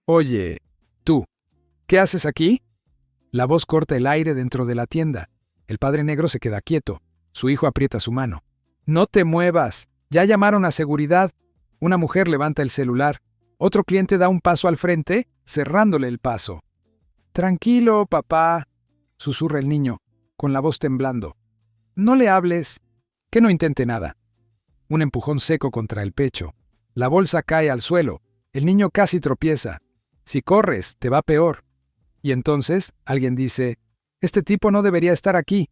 Oye, tú, ¿qué haces aquí? La voz corta el aire dentro de la tienda. El padre negro se queda quieto. Su hijo aprieta su mano. No te muevas. Ya llamaron a seguridad. Una mujer levanta el celular. Otro cliente da un paso al frente, cerrándole el paso. Tranquilo, papá, susurra el niño, con la voz temblando. No le hables. Que no intente nada. Un empujón seco contra el pecho. La bolsa cae al suelo. El niño casi tropieza. Si corres, te va peor. Y entonces, alguien dice, este tipo no debería estar aquí.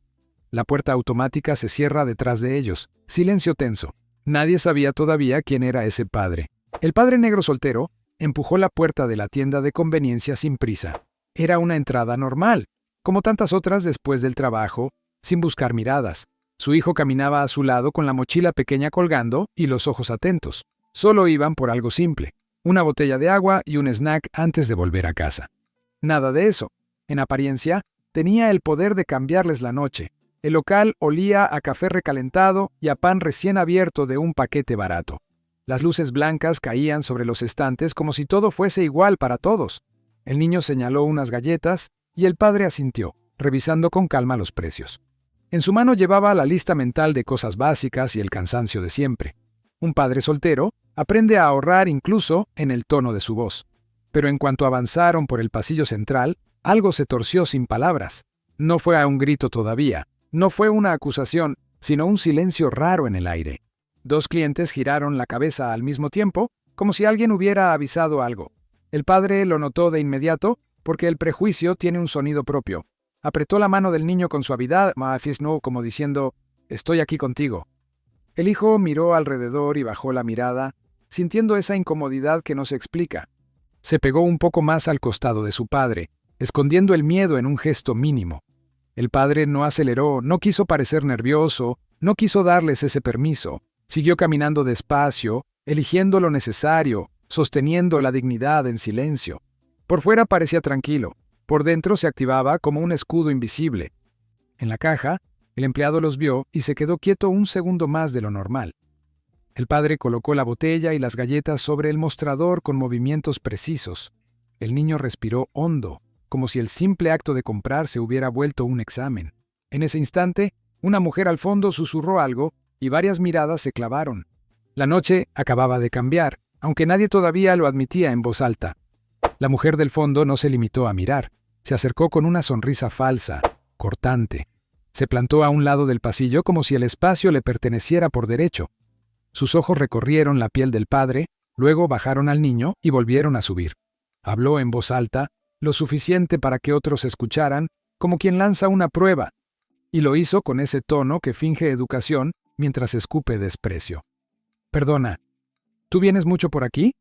La puerta automática se cierra detrás de ellos. Silencio tenso. Nadie sabía todavía quién era ese padre. El padre negro soltero empujó la puerta de la tienda de conveniencia sin prisa. Era una entrada normal, como tantas otras después del trabajo, sin buscar miradas. Su hijo caminaba a su lado con la mochila pequeña colgando y los ojos atentos. Solo iban por algo simple, una botella de agua y un snack antes de volver a casa. Nada de eso. En apariencia, tenía el poder de cambiarles la noche. El local olía a café recalentado y a pan recién abierto de un paquete barato. Las luces blancas caían sobre los estantes como si todo fuese igual para todos. El niño señaló unas galletas y el padre asintió, revisando con calma los precios. En su mano llevaba la lista mental de cosas básicas y el cansancio de siempre. Un padre soltero aprende a ahorrar incluso en el tono de su voz. Pero en cuanto avanzaron por el pasillo central, algo se torció sin palabras. No fue a un grito todavía, no fue una acusación, sino un silencio raro en el aire. Dos clientes giraron la cabeza al mismo tiempo, como si alguien hubiera avisado algo. El padre lo notó de inmediato, porque el prejuicio tiene un sonido propio. Apretó la mano del niño con suavidad, como diciendo, «Estoy aquí contigo». El hijo miró alrededor y bajó la mirada, sintiendo esa incomodidad que no se explica. Se pegó un poco más al costado de su padre, escondiendo el miedo en un gesto mínimo. El padre no aceleró, no quiso parecer nervioso, no quiso darles ese permiso. Siguió caminando despacio, eligiendo lo necesario, sosteniendo la dignidad en silencio. Por fuera parecía tranquilo, por dentro se activaba como un escudo invisible. En la caja, el empleado los vio y se quedó quieto un segundo más de lo normal. El padre colocó la botella y las galletas sobre el mostrador con movimientos precisos. El niño respiró hondo, como si el simple acto de comprar se hubiera vuelto un examen. En ese instante, una mujer al fondo susurró algo y varias miradas se clavaron. La noche acababa de cambiar, aunque nadie todavía lo admitía en voz alta. La mujer del fondo no se limitó a mirar. Se acercó con una sonrisa falsa, cortante. Se plantó a un lado del pasillo como si el espacio le perteneciera por derecho. Sus ojos recorrieron la piel del padre, luego bajaron al niño y volvieron a subir. Habló en voz alta, lo suficiente para que otros escucharan, como quien lanza una prueba, y lo hizo con ese tono que finge educación mientras escupe desprecio. «Perdona, ¿tú vienes mucho por aquí?»,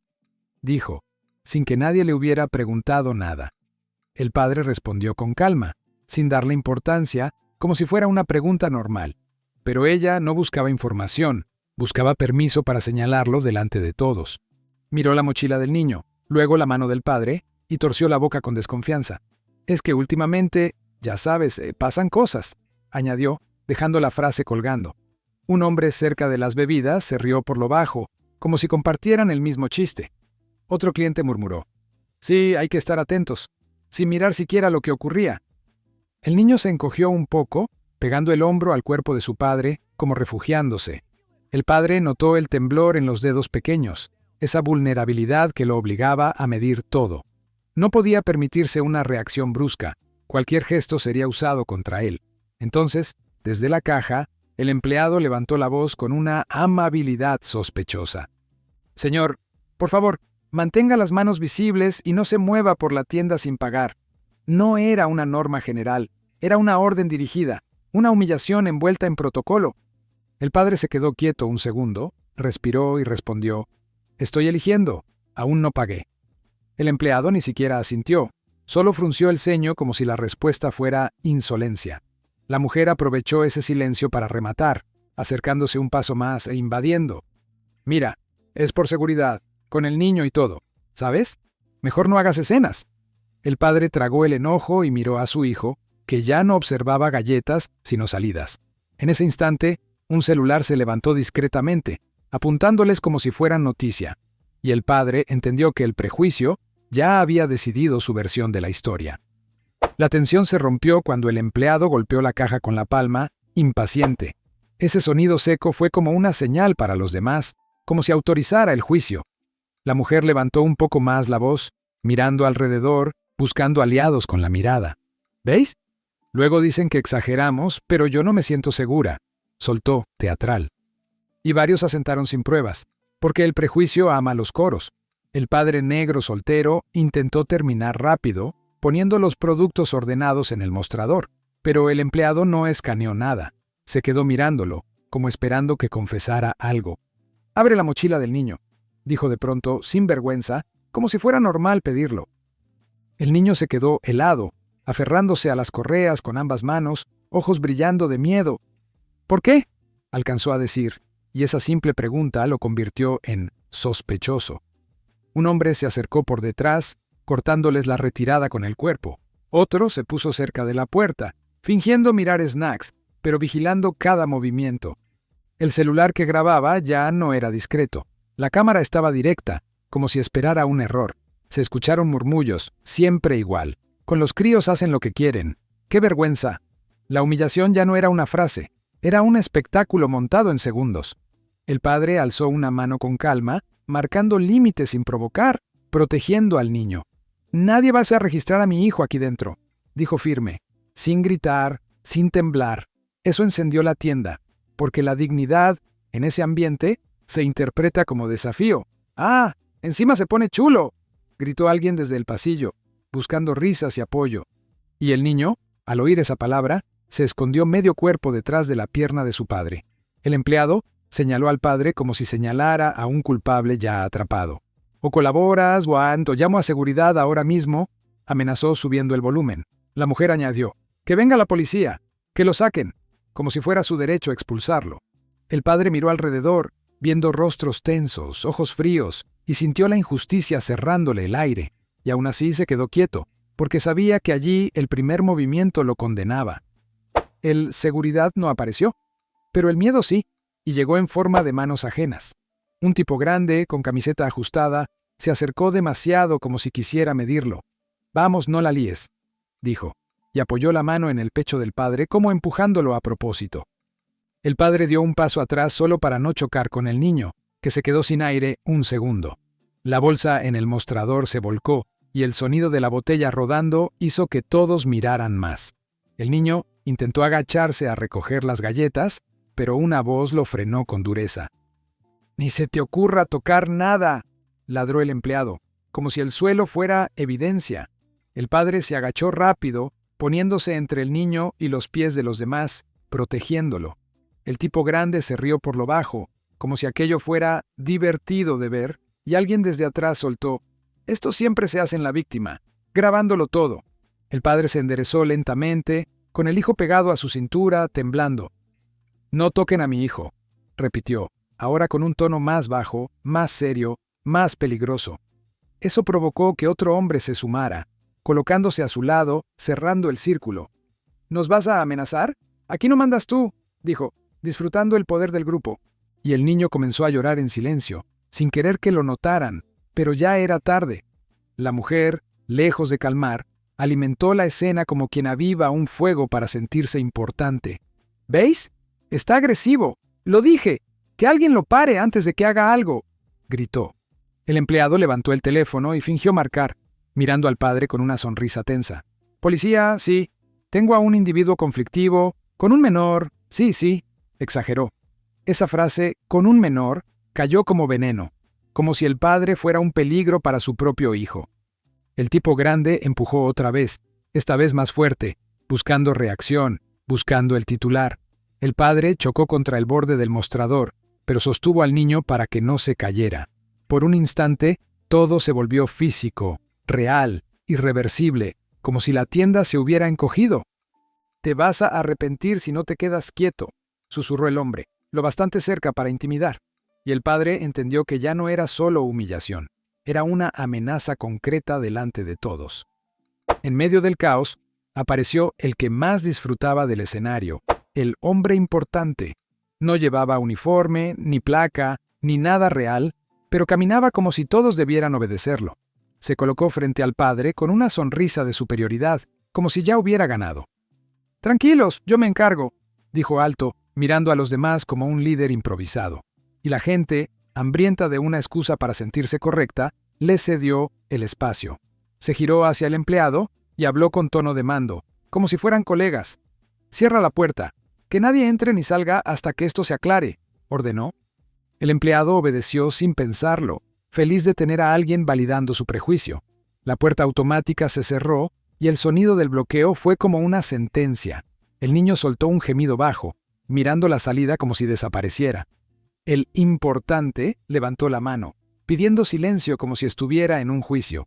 dijo, sin que nadie le hubiera preguntado nada. El padre respondió con calma, sin darle importancia, como si fuera una pregunta normal. Pero ella no buscaba información, buscaba permiso para señalarlo delante de todos. Miró la mochila del niño, luego la mano del padre, y torció la boca con desconfianza. «Es que últimamente, ya sabes, pasan cosas», añadió, dejando la frase colgando. Un hombre cerca de las bebidas se rió por lo bajo, como si compartieran el mismo chiste. Otro cliente murmuró, «Sí, hay que estar atentos», sin mirar siquiera lo que ocurría. El niño se encogió un poco, pegando el hombro al cuerpo de su padre, como refugiándose. El padre notó el temblor en los dedos pequeños, esa vulnerabilidad que lo obligaba a medir todo. No podía permitirse una reacción brusca, cualquier gesto sería usado contra él. Entonces, desde la caja, el empleado levantó la voz con una amabilidad sospechosa. «Señor, por favor, mantenga las manos visibles y no se mueva por la tienda sin pagar». No era una norma general, era una orden dirigida, una humillación envuelta en protocolo. El padre se quedó quieto un segundo, respiró y respondió, «Estoy eligiendo, aún no pagué». El empleado ni siquiera asintió, solo frunció el ceño como si la respuesta fuera insolencia. La mujer aprovechó ese silencio para rematar, acercándose un paso más e invadiendo. «Mira, es por seguridad, con el niño y todo, ¿sabes? Mejor no hagas escenas». El padre tragó el enojo y miró a su hijo, que ya no observaba galletas, sino salidas. En ese instante, un celular se levantó discretamente, apuntándoles como si fueran noticia, y el padre entendió que el prejuicio ya había decidido su versión de la historia. La tensión se rompió cuando el empleado golpeó la caja con la palma, impaciente. Ese sonido seco fue como una señal para los demás, como si autorizara el juicio. La mujer levantó un poco más la voz, mirando alrededor, buscando aliados con la mirada. ¿Veis? Luego dicen que exageramos, pero yo no me siento segura, soltó, teatral. Y varios asentaron sin pruebas, porque el prejuicio ama los coros. El padre negro soltero intentó terminar rápido, poniendo los productos ordenados en el mostrador, pero el empleado no escaneó nada. Se quedó mirándolo, como esperando que confesara algo. «Abre la mochila del niño», dijo de pronto, sin vergüenza, como si fuera normal pedirlo. El niño se quedó helado, aferrándose a las correas con ambas manos, ojos brillando de miedo. «¿Por qué?», alcanzó a decir, y esa simple pregunta lo convirtió en sospechoso. Un hombre se acercó por detrás, cortándoles la retirada con el cuerpo. Otro se puso cerca de la puerta, fingiendo mirar snacks, pero vigilando cada movimiento. El celular que grababa ya no era discreto. La cámara estaba directa, como si esperara un error. Se escucharon murmullos, siempre igual. «Con los críos hacen lo que quieren. ¡Qué vergüenza!». La humillación ya no era una frase, era un espectáculo montado en segundos. El padre alzó una mano con calma, marcando límites sin provocar, protegiendo al niño. «Nadie va a registrar a mi hijo aquí dentro», dijo firme, sin gritar, sin temblar. Eso encendió la tienda, porque la dignidad, en ese ambiente, se interpreta como desafío. «¡Ah! ¡Encima se pone chulo!», gritó alguien desde el pasillo, buscando risas y apoyo. Y el niño, al oír esa palabra, se escondió medio cuerpo detrás de la pierna de su padre. El empleado señaló al padre como si señalara a un culpable ya atrapado. «O colaboras, Juan, o llamo a seguridad ahora mismo», amenazó subiendo el volumen. La mujer añadió: «Que venga la policía, que lo saquen», como si fuera su derecho expulsarlo. El padre miró alrededor, viendo rostros tensos, ojos fríos, y sintió la injusticia cerrándole el aire, y aún así se quedó quieto, porque sabía que allí el primer movimiento lo condenaba. El seguridad no apareció, pero el miedo sí, y llegó en forma de manos ajenas. Un tipo grande, con camiseta ajustada, se acercó demasiado como si quisiera medirlo. «Vamos, no la líes», dijo, y apoyó la mano en el pecho del padre como empujándolo a propósito. El padre dio un paso atrás solo para no chocar con el niño, que se quedó sin aire un segundo. La bolsa en el mostrador se volcó, y el sonido de la botella rodando hizo que todos miraran más. El niño intentó agacharse a recoger las galletas, pero una voz lo frenó con dureza. «Ni se te ocurra tocar nada», ladró el empleado, como si el suelo fuera evidencia. El padre se agachó rápido, poniéndose entre el niño y los pies de los demás, protegiéndolo. El tipo grande se rió por lo bajo, como si aquello fuera divertido de ver, y alguien desde atrás soltó: «Esto siempre se hace en la víctima», grabándolo todo. El padre se enderezó lentamente, con el hijo pegado a su cintura, temblando. «No toquen a mi hijo», repitió, ahora con un tono más bajo, más serio, más peligroso. Eso provocó que otro hombre se sumara, colocándose a su lado, cerrando el círculo. «¿Nos vas a amenazar? Aquí no mandas tú», dijo, disfrutando el poder del grupo. Y el niño comenzó a llorar en silencio, sin querer que lo notaran, pero ya era tarde. La mujer, lejos de calmar, alimentó la escena como quien aviva un fuego para sentirse importante. «¿Veis? Está agresivo. Lo dije. Que alguien lo pare antes de que haga algo», gritó. El empleado levantó el teléfono y fingió marcar, mirando al padre con una sonrisa tensa. «Policía, sí. Tengo a un individuo conflictivo, con un menor, sí», exageró. Esa frase, «con un menor», cayó como veneno, como si el padre fuera un peligro para su propio hijo. El tipo grande empujó otra vez, esta vez más fuerte, buscando reacción, buscando el titular. El padre chocó contra el borde del mostrador, pero sostuvo al niño para que no se cayera. Por un instante, todo se volvió físico, real, irreversible, como si la tienda se hubiera encogido. «Te vas a arrepentir si no te quedas quieto», susurró el hombre, lo bastante cerca para intimidar. Y el padre entendió que ya no era solo humillación, era una amenaza concreta delante de todos. En medio del caos, apareció el que más disfrutaba del escenario, el hombre importante. No llevaba uniforme, ni placa, ni nada real, pero caminaba como si todos debieran obedecerlo. Se colocó frente al padre con una sonrisa de superioridad, como si ya hubiera ganado. «Tranquilos, yo me encargo», dijo alto, mirando a los demás como un líder improvisado. Y la gente, hambrienta de una excusa para sentirse correcta, le cedió el espacio. Se giró hacia el empleado y habló con tono de mando, como si fueran colegas. «Cierra la puerta. Que nadie entre ni salga hasta que esto se aclare», ordenó. El empleado obedeció sin pensarlo, feliz de tener a alguien validando su prejuicio. La puerta automática se cerró y el sonido del bloqueo fue como una sentencia. El niño soltó un gemido bajo, mirando la salida como si desapareciera. El importante levantó la mano, pidiendo silencio como si estuviera en un juicio.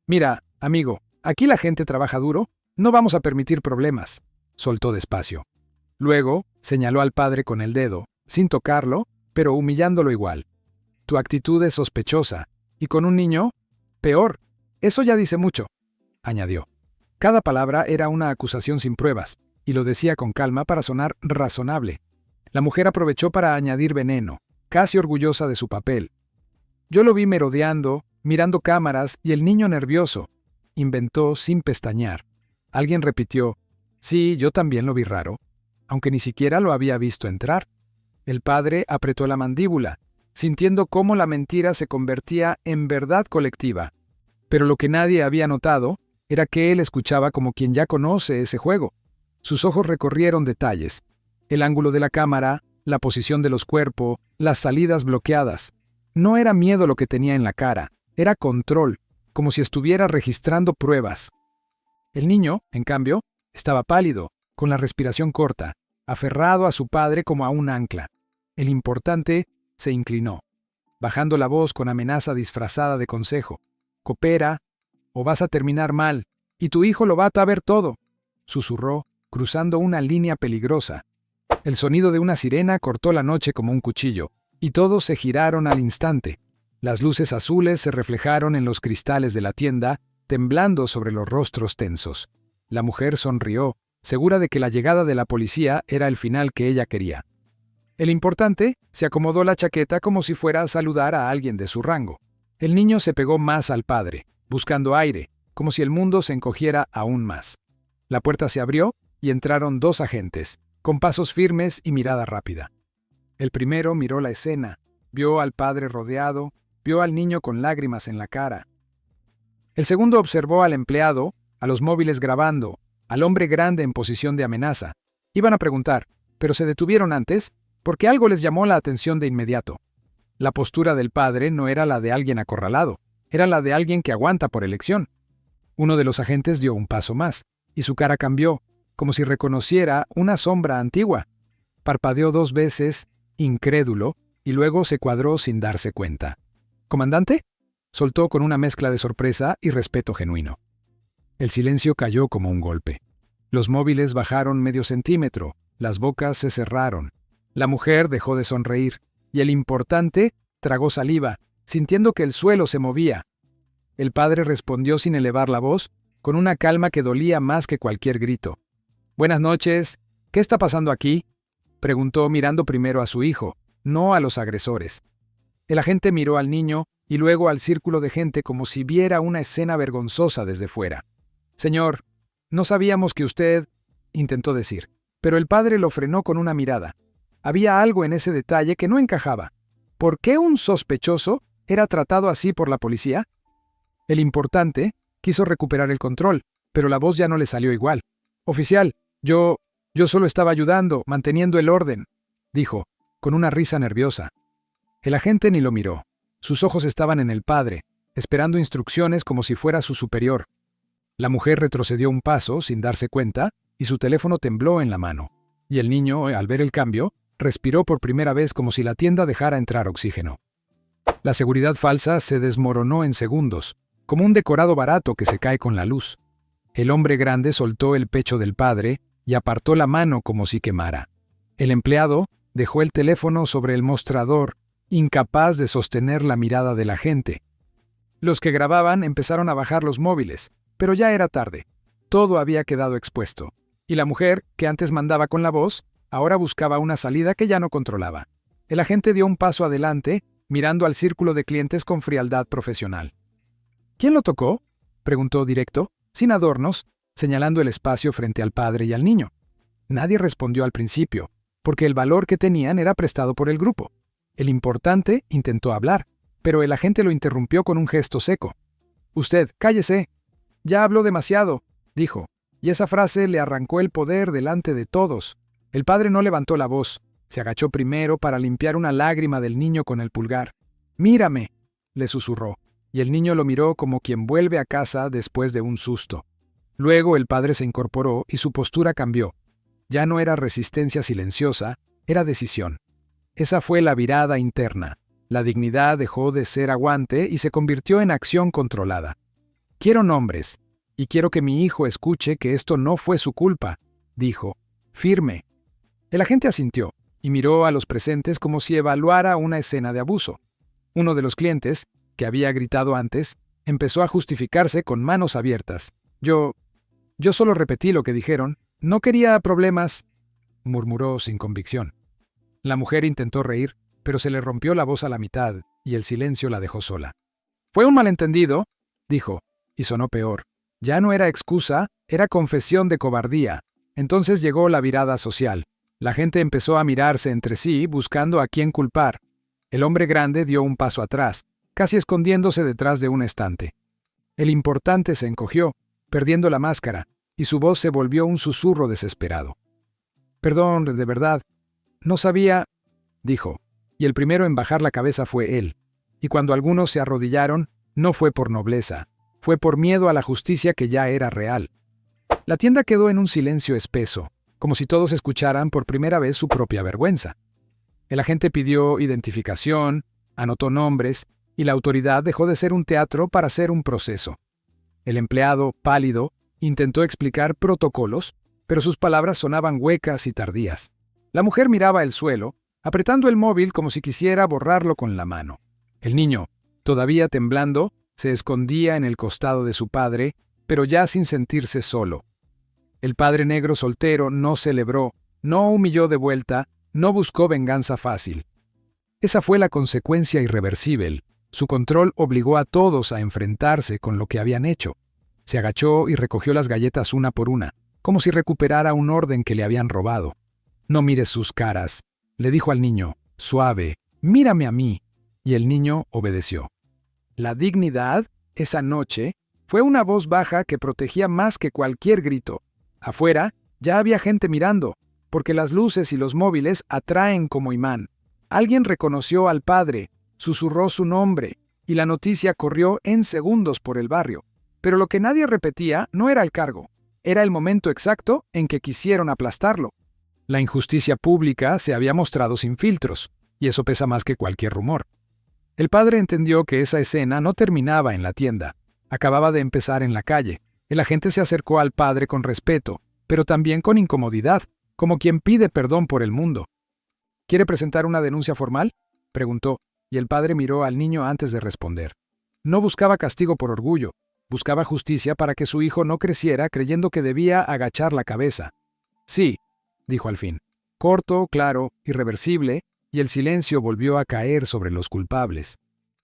«Mira, amigo, aquí la gente trabaja duro, no vamos a permitir problemas», soltó despacio. Luego señaló al padre con el dedo, sin tocarlo, pero humillándolo igual. «Tu actitud es sospechosa, y con un niño, peor. Eso ya dice mucho», añadió. Cada palabra era una acusación sin pruebas, y lo decía con calma para sonar razonable. La mujer aprovechó para añadir veneno, casi orgullosa de su papel. «Yo lo vi merodeando, mirando cámaras y el niño nervioso», inventó sin pestañear. Alguien repitió: «Sí, yo también lo vi raro», aunque ni siquiera lo había visto entrar. El padre apretó la mandíbula, sintiendo cómo la mentira se convertía en verdad colectiva. Pero lo que nadie había notado era que él escuchaba como quien ya conoce ese juego. Sus ojos recorrieron detalles: el ángulo de la cámara, la posición de los cuerpos, las salidas bloqueadas. No era miedo lo que tenía en la cara, era control, como si estuviera registrando pruebas. El niño, en cambio, estaba pálido, con la respiración corta, aferrado a su padre como a un ancla. El importante se inclinó, bajando la voz con amenaza disfrazada de consejo. «Coopera, o vas a terminar mal, y tu hijo lo va a ver todo», susurró, cruzando una línea peligrosa. El sonido de una sirena cortó la noche como un cuchillo, y todos se giraron al instante. Las luces azules se reflejaron en los cristales de la tienda, temblando sobre los rostros tensos. La mujer sonrió, segura de que la llegada de la policía era el final que ella quería. El importante se acomodó la chaqueta como si fuera a saludar a alguien de su rango. El niño se pegó más al padre, buscando aire, como si el mundo se encogiera aún más. La puerta se abrió y entraron 2 agentes, con pasos firmes y mirada rápida. El primero miró la escena, vio al padre rodeado, vio al niño con lágrimas en la cara. El segundo observó al empleado, a los móviles grabando, al hombre grande en posición de amenaza. Iban a preguntar, pero se detuvieron antes, porque algo les llamó la atención de inmediato. La postura del padre no era la de alguien acorralado, era la de alguien que aguanta por elección. Uno de los agentes dio un paso más, y su cara cambió, como si reconociera una sombra antigua. Parpadeó 2 veces, incrédulo, y luego se cuadró sin darse cuenta. «¿Comandante?», soltó con una mezcla de sorpresa y respeto genuino. El silencio cayó como un golpe. Los móviles bajaron medio centímetro, las bocas se cerraron. La mujer dejó de sonreír, y el importante tragó saliva, sintiendo que el suelo se movía. El padre respondió sin elevar la voz, con una calma que dolía más que cualquier grito. «Buenas noches. ¿Qué está pasando aquí?», preguntó mirando primero a su hijo, no a los agresores. El agente miró al niño y luego al círculo de gente como si viera una escena vergonzosa desde fuera. «Señor, no sabíamos que usted…», intentó decir, pero el padre lo frenó con una mirada. Había algo en ese detalle que no encajaba. ¿Por qué un sospechoso era tratado así por la policía? El importante quiso recuperar el control, pero la voz ya no le salió igual. «Oficial, yo solo estaba ayudando, manteniendo el orden», dijo, con una risa nerviosa. El agente ni lo miró. Sus ojos estaban en el padre, esperando instrucciones como si fuera su superior. La mujer retrocedió un paso sin darse cuenta y su teléfono tembló en la mano. Y el niño, al ver el cambio, respiró por primera vez como si la tienda dejara entrar oxígeno. La seguridad falsa se desmoronó en segundos, como un decorado barato que se cae con la luz. El hombre grande soltó el pecho del padre y apartó la mano como si quemara. El empleado dejó el teléfono sobre el mostrador, incapaz de sostener la mirada de la gente. Los que grababan empezaron a bajar los móviles, pero ya era tarde. Todo había quedado expuesto, y la mujer, que antes mandaba con la voz, ahora buscaba una salida que ya no controlaba. El agente dio un paso adelante, mirando al círculo de clientes con frialdad profesional. ¿Quién lo tocó?, preguntó directo, sin adornos, señalando el espacio frente al padre y al niño. Nadie respondió al principio, porque el valor que tenían era prestado por el grupo. El importante intentó hablar, pero el agente lo interrumpió con un gesto seco. «Usted, cállese. Ya habló demasiado», dijo, y esa frase le arrancó el poder delante de todos. El padre no levantó la voz. Se agachó primero para limpiar una lágrima del niño con el pulgar. «Mírame», le susurró, y el niño lo miró como quien vuelve a casa después de un susto. Luego el padre se incorporó y su postura cambió. Ya no era resistencia silenciosa, era decisión. Esa fue la virada interna. La dignidad dejó de ser aguante y se convirtió en acción controlada. «Quiero nombres, y quiero que mi hijo escuche que esto no fue su culpa», dijo, firme. El agente asintió y miró a los presentes como si evaluara una escena de abuso. Uno de los clientes, que había gritado antes, empezó a justificarse con manos abiertas. Yo solo repetí lo que dijeron. No quería problemas», murmuró sin convicción. La mujer intentó reír, pero se le rompió la voz a la mitad y el silencio la dejó sola. «Fue un malentendido», dijo, y sonó peor. Ya no era excusa, era confesión de cobardía. Entonces llegó la virada social. La gente empezó a mirarse entre sí, buscando a quién culpar. El hombre grande dio un paso atrás, casi escondiéndose detrás de un estante. El importante se encogió, perdiendo la máscara, y su voz se volvió un susurro desesperado. «Perdón, de verdad. No sabía», dijo, y el primero en bajar la cabeza fue él. Y cuando algunos se arrodillaron, no fue por nobleza, fue por miedo a la justicia que ya era real. La tienda quedó en un silencio espeso, como si todos escucharan por primera vez su propia vergüenza. El agente pidió identificación, anotó nombres, y la autoridad dejó de ser un teatro para ser un proceso. El empleado, pálido, intentó explicar protocolos, pero sus palabras sonaban huecas y tardías. La mujer miraba el suelo, apretando el móvil como si quisiera borrarlo con la mano. El niño, todavía temblando, se escondía en el costado de su padre, pero ya sin sentirse solo. El padre negro soltero no celebró, no humilló de vuelta, no buscó venganza fácil. Esa fue la consecuencia irreversible. Su control obligó a todos a enfrentarse con lo que habían hecho. Se agachó y recogió las galletas una por una, como si recuperara un orden que le habían robado. «No mires sus caras», le dijo al niño, suave, «mírame a mí», y el niño obedeció. La dignidad, esa noche, fue una voz baja que protegía más que cualquier grito. Afuera, ya había gente mirando, porque las luces y los móviles atraen como imán. Alguien reconoció al padre, susurró su nombre, y la noticia corrió en segundos por el barrio. Pero lo que nadie repetía no era el cargo, era el momento exacto en que quisieron aplastarlo. La injusticia pública se había mostrado sin filtros, y eso pesa más que cualquier rumor. El padre entendió que esa escena no terminaba en la tienda, acababa de empezar en la calle. El agente se acercó al padre con respeto, pero también con incomodidad, como quien pide perdón por el mundo. «¿Quiere presentar una denuncia formal?», preguntó, y el padre miró al niño antes de responder. No buscaba castigo por orgullo, buscaba justicia para que su hijo no creciera creyendo que debía agachar la cabeza. «Sí», dijo al fin, corto, claro, irreversible, y el silencio volvió a caer sobre los culpables.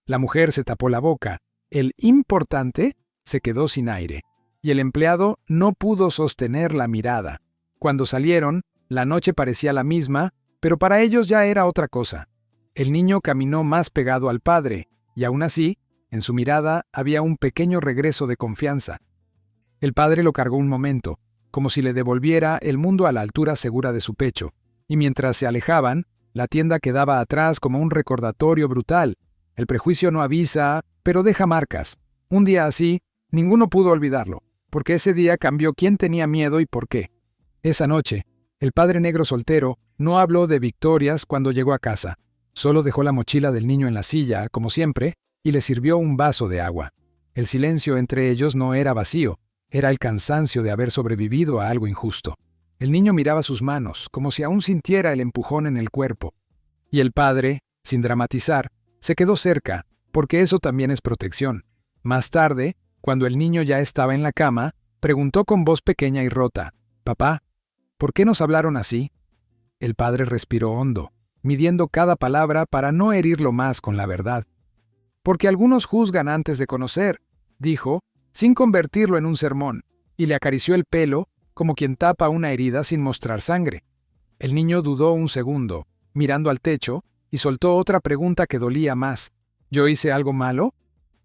La mujer se tapó la boca, el importante se quedó sin aire, y el empleado no pudo sostener la mirada. Cuando salieron, la noche parecía la misma, pero para ellos ya era otra cosa. El niño caminó más pegado al padre, y aún así, en su mirada había un pequeño regreso de confianza. El padre lo cargó un momento, como si le devolviera el mundo a la altura segura de su pecho, y mientras se alejaban, la tienda quedaba atrás como un recordatorio brutal. El prejuicio no avisa, pero deja marcas. Un día así, ninguno pudo olvidarlo, porque ese día cambió quién tenía miedo y por qué. Esa noche, el padre negro soltero no habló de victorias cuando llegó a casa. Solo dejó la mochila del niño en la silla, como siempre, y le sirvió un vaso de agua. El silencio entre ellos no era vacío, era el cansancio de haber sobrevivido a algo injusto. El niño miraba sus manos, como si aún sintiera el empujón en el cuerpo. Y el padre, sin dramatizar, se quedó cerca, porque eso también es protección. Más tarde, cuando el niño ya estaba en la cama, preguntó con voz pequeña y rota, «Papá, ¿por qué nos hablaron así?». El padre respiró hondo, midiendo cada palabra para no herirlo más con la verdad. «Porque algunos juzgan antes de conocer», dijo, sin convertirlo en un sermón, y le acarició el pelo como quien tapa una herida sin mostrar sangre. El niño dudó un segundo, mirando al techo, y soltó otra pregunta que dolía más. ¿Yo hice algo malo?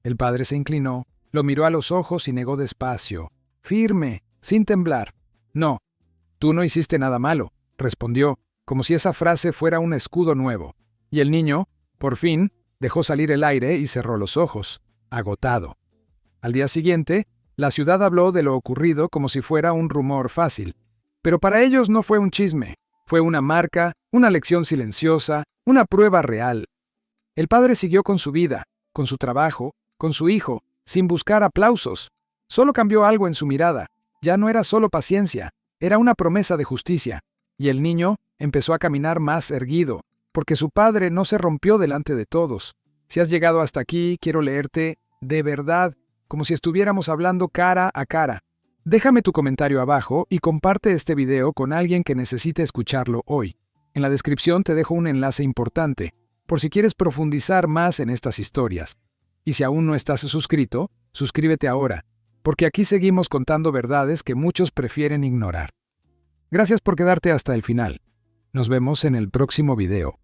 El padre se inclinó, lo miró a los ojos y negó despacio, firme, sin temblar. No, tú no hiciste nada malo, respondió, como si esa frase fuera un escudo nuevo. Y el niño, por fin, dejó salir el aire y cerró los ojos, agotado. Al día siguiente, la ciudad habló de lo ocurrido como si fuera un rumor fácil. Pero para ellos no fue un chisme, fue una marca, una lección silenciosa, una prueba real. El padre siguió con su vida, con su trabajo, con su hijo, sin buscar aplausos. Solo cambió algo en su mirada. Ya no era solo paciencia, era una promesa de justicia. Y el niño empezó a caminar más erguido, porque su padre no se rompió delante de todos. Si has llegado hasta aquí, quiero leerte, de verdad, como si estuviéramos hablando cara a cara. Déjame tu comentario abajo y comparte este video con alguien que necesite escucharlo hoy. En la descripción te dejo un enlace importante, por si quieres profundizar más en estas historias. Y si aún no estás suscrito, suscríbete ahora, porque aquí seguimos contando verdades que muchos prefieren ignorar. Gracias por quedarte hasta el final. Nos vemos en el próximo video.